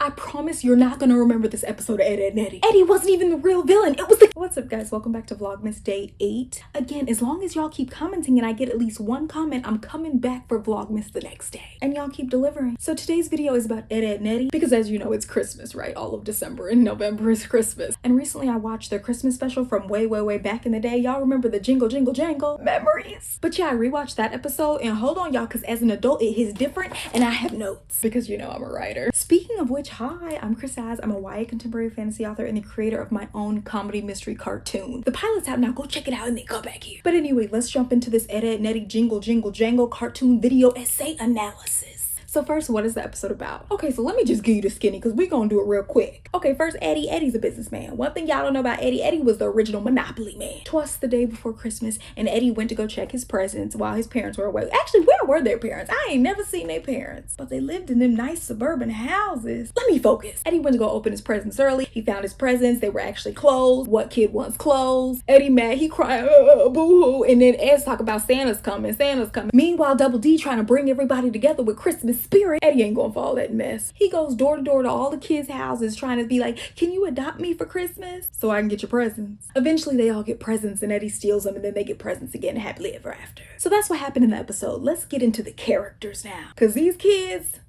I promise you're not gonna remember this episode of Ed, Ed, and Eddy. Eddy wasn't even the real villain. It was the— What's up, guys? Welcome back to Vlogmas Day 8. Again, as long as y'all keep commenting and I get at least one comment, I'm coming back for Vlogmas the next day. And y'all keep delivering. So today's video is about Ed, Ed, and Eddy because, as you know, it's Christmas, right? All of December and November is Christmas. And recently I watched their Christmas special from way back in the day. Y'all remember the jingle, jingle, jangle memories? But yeah, I rewatched that episode, and hold on, y'all, because as an adult, it hits different, and I have notes because, you know, I'm a writer. Speaking of which, hi, I'm Chris. I'm a YA contemporary fantasy author and the creator of my own comedy mystery cartoon. The pilot's out now, go check it out and then come back here. But anyway, let's jump into this Ed, Ed, and Eddy jingle, jingle, jangle cartoon video essay analysis. So first, what is the episode about? Okay, so let me just give you the skinny because we're gonna do it real quick. Okay, first, Eddy. Eddy's a businessman. One thing y'all don't know about Eddy, Eddy was the original Monopoly man. Twas the day before Christmas, and Eddy went to go check his presents while his parents were away. Actually, where were their parents? I ain't never seen their parents, but they lived in them nice suburban houses. Let me focus. Eddy went to go open his presents early. He found his presents. They were actually clothes. What kid wants clothes? Eddy mad. He crying, boo-hoo. And then Ed's talk about Santa's coming, Santa's coming. Meanwhile, Double D trying to bring everybody together with Christmas spirit. Eddy ain't going for all that mess. He goes door to door to all the kids' houses trying to be like, can you adopt me for Christmas so I can get your presents? Eventually they all get presents and Eddy steals them, and then they get presents again happily ever after. So that's what happened in the episode. Let's get into the characters now, because these kids,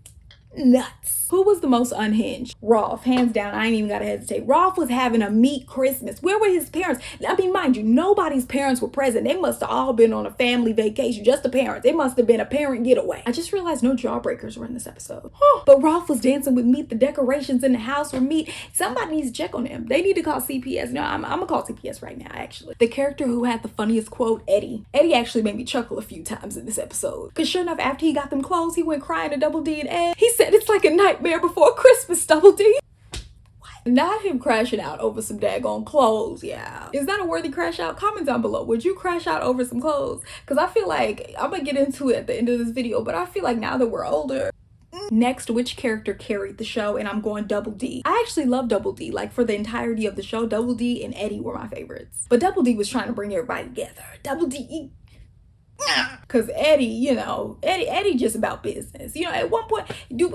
nuts. Who was the most unhinged? Rolf, hands down. I ain't even gotta hesitate. Rolf was having a meat Christmas. Where were his parents? I mean, mind you, nobody's parents were present. They must have all been on a family vacation, just the parents. It must have been a parent getaway. I just realized no jawbreakers were in this episode. But Rolf was dancing with meat. The decorations in the house were meat. Somebody needs to check on him. They need to call CPS. No, I'm gonna call CPS right now, actually. The character who had the funniest quote, Eddy. Eddy actually made me chuckle a few times in this episode. Because sure enough, after he got them clothes, he went crying to Double D and Ed. He said it's like a nightmare before Christmas, Double D. What? Not him crashing out over some daggone clothes, yeah. Is that a worthy crash out? Comment down below. Would you crash out over some clothes? Because I feel like, I'm gonna get into it at the end of this video, but I feel like now that we're older. Next, which character carried the show? And I'm going Double D. I actually love Double D. Like, for the entirety of the show, Double D and Eddy were my favorites. But Double D was trying to bring everybody together. Double D, because Eddy, you know, Eddy just about business. You know, at one point,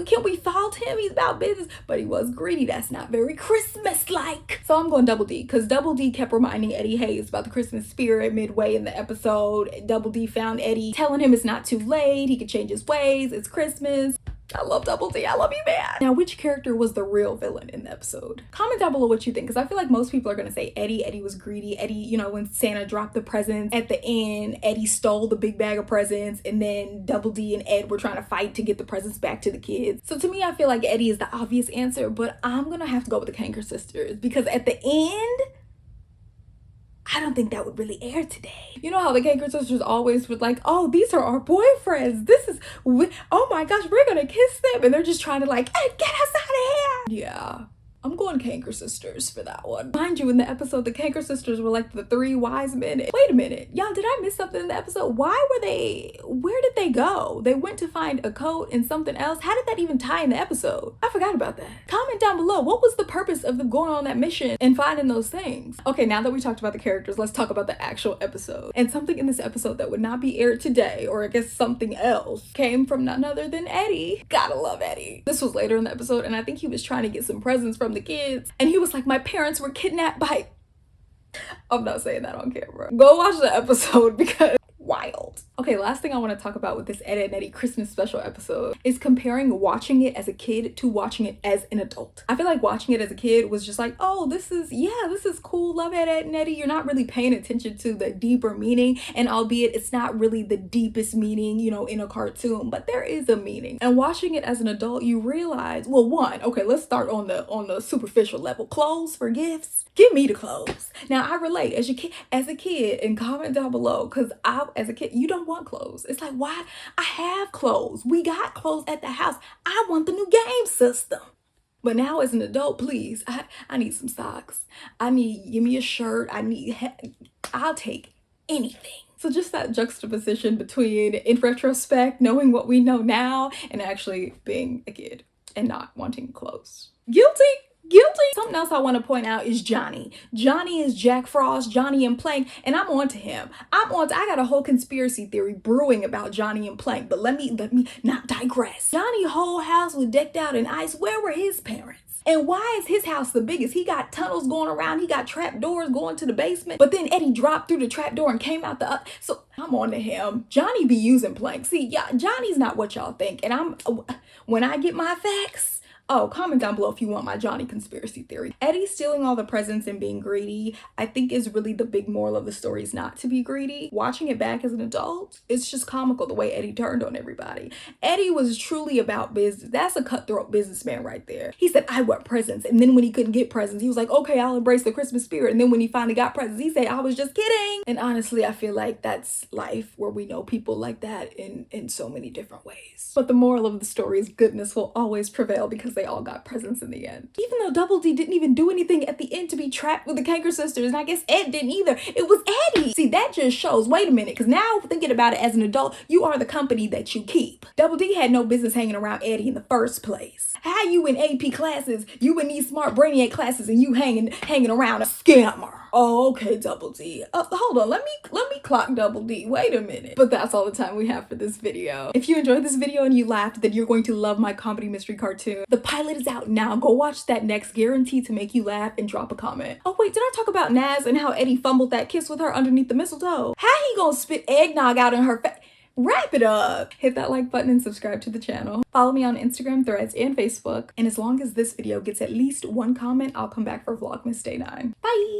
can we fault him? He's about business, but he was greedy. That's not very Christmas-like. So I'm going Double D, because Double D kept reminding Eddy Hayes about the Christmas spirit midway in the episode. Double D found Eddy, telling him it's not too late. He could change his ways. It's Christmas. I love Double D. I love you, man. Now, which character was the real villain in the episode? Comment down below what you think, because I feel like most people are going to say Eddy. Eddy was greedy. Eddy, you know, when Santa dropped the presents at the end, Eddy stole the big bag of presents, and then Double D and Ed were trying to fight to get the presents back to the kids. So to me, I feel like Eddy is the obvious answer, but I'm going to have to go with the Kanker sisters, because at the end, I don't think that would really air today. You know how the Kanker sisters always would like, oh, these are our boyfriends. This is, oh my gosh, we're gonna kiss them. And they're just trying to like, hey, get us out of here. Yeah, I'm going Kanker sisters for that one. Mind you, in the episode, the Kanker sisters were like the 3 wise men. Wait a minute, y'all, did I miss something in the episode? Where did they go? They went to find a coat and something else. How did that even tie in the episode? I forgot about that. Comment down below, what was the purpose of them going on that mission and finding those things? Okay, now that we talked about the characters, let's talk about the actual episode. And something in this episode that would not be aired today, or I guess something else, came from none other than Eddy. Gotta love Eddy. This was later in the episode, and I think he was trying to get some presents from the kids, and he was like, my parents were kidnapped by— I'm not saying that on camera. Go watch the episode because wild. Okay, last thing I want to talk about with this Ed, Ed, and Eddy Christmas special episode is comparing watching it as a kid to watching it as an adult. I feel like watching it as a kid was just like, oh, this is cool, love Ed, Ed, and Eddy. You're not really paying attention to the deeper meaning, and albeit it's not really the deepest meaning, you know, in a cartoon, but there is a meaning. And watching it as an adult, you realize, well, one, okay, let's start on the superficial level. Clothes for gifts. Give me the clothes. Now, I relate as a kid, and comment down below, because as a kid, you don't want clothes. It's like, why? I have clothes. We got clothes at the house. I want the new game system. But now as an adult, please, I need some socks. Give me a shirt. I'll take anything. So just that juxtaposition between, in retrospect, knowing what we know now and actually being a kid and not wanting clothes. Guilty. Guilty. Something else I want to point out is Johnny. Johnny is Jack Frost, Johnny and Plank, and I'm on to him. I got a whole conspiracy theory brewing about Johnny and Plank, but let me not digress. Johnny's whole house was decked out in ice. Where were his parents? And why is his house the biggest? He got tunnels going around. He got trap doors going to the basement. But then Eddy dropped through the trap door and came out the so I'm on to him. Johnny be using Plank. See, yeah, Johnny's not what y'all think. And when I get my facts, oh, comment down below if you want my Johnny conspiracy theory. Eddy stealing all the presents and being greedy, I think is really the big moral of the story, is not to be greedy. Watching it back as an adult, it's just comical the way Eddy turned on everybody. Eddy was truly about business. That's a cutthroat businessman right there. He said, I want presents. And then when he couldn't get presents, he was like, okay, I'll embrace the Christmas spirit. And then when he finally got presents, he said, I was just kidding. And honestly, I feel like that's life, where we know people like that in so many different ways. But the moral of the story is goodness will always prevail, because they all got presents in the end. Even though Double D didn't even do anything at the end to be trapped with the Kanker sisters, and I guess Ed didn't either. It was Eddy. See, that just shows, wait a minute, because now thinking about it as an adult, you are the company that you keep. Double D had no business hanging around Eddy in the first place. How you in AP classes, you in these smart brainiac classes, and you hanging around a scammer? Oh, okay, Double D. Hold on, let me clock Double D. Wait a minute. But that's all the time we have for this video. If you enjoyed this video and you laughed, then you're going to love my comedy mystery cartoon. The pilot is out now. Go watch that next, guaranteed to make you laugh, and drop a comment. Oh wait, did I talk about Naz and how Eddy fumbled that kiss with her underneath the mistletoe? How he gonna spit eggnog out in her face? Wrap it up. Hit that like button and subscribe to the channel. Follow me on Instagram, Threads, and Facebook. And as long as this video gets at least one comment, I'll come back for Vlogmas Day 9. Bye!